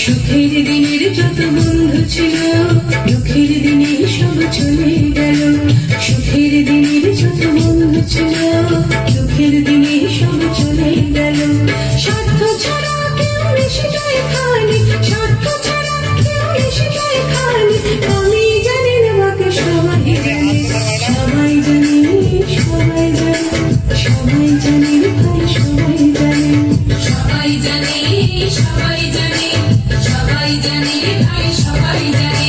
সুখের দিনের যত বন্ধু ছিল দুঃখের দিনে সব চলে গেল। সুখের দিনের যত বন্ধু ছিল দুঃখের দিনে সব চলে গেল। স্বার্থ ছাড়া কেউ এসে যায় খালি, স্বার্থ ছাড়া কেউ এসে যায় খালি। আমি জানি না বাকি সবাই জানে, সবাই জানে, সবাই জানে, সবাই জানে ভাই সবাই জানে, সবাই জানে, সবাই জানে, সবাই জানে ভাই সবাই জানে।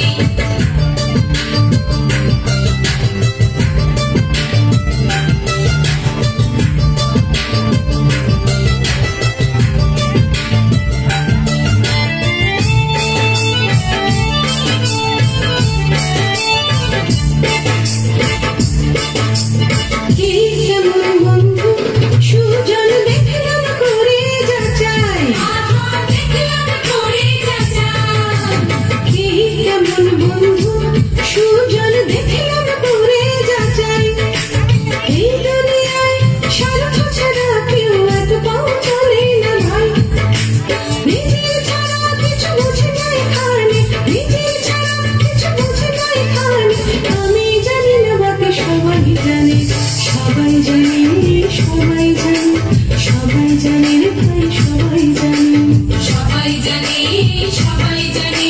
সবাই জানে, সবাই জানে, সবাই জানে ভাই সবাই জানে, সবাই জানে, সবাই জানে,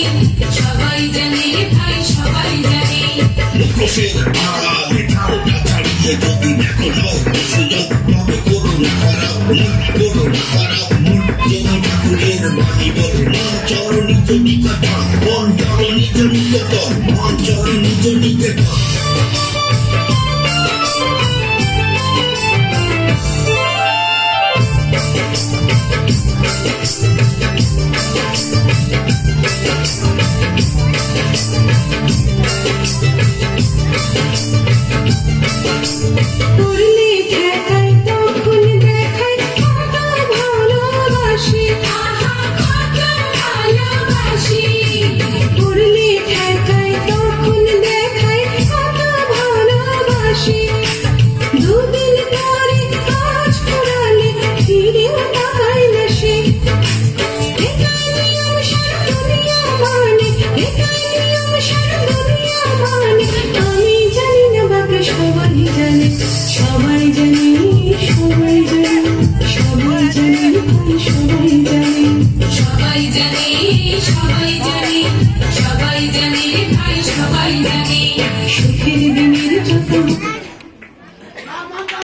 সবাই জানে ভাই সবাই জানে। মুখোশের আড়ালে ঠাউটা ছাড়িয়ে যদি দেখো সুযোগ তবে করো না খারাপ, করো না খারাপ। মন যেন ঠাকুরের বাণী বল, মন চর নিজ নিকেতন, মন চর নিজ নিকেতন, মন চর নিজ নিকেতন। সবাই জানে, সবাই জানে, সবাই জানে ভাই সবাই জানে, সবাই জানে, সবাই জানে, সবাই জানে ভাই সবাই জানে। সুখের দিনের যত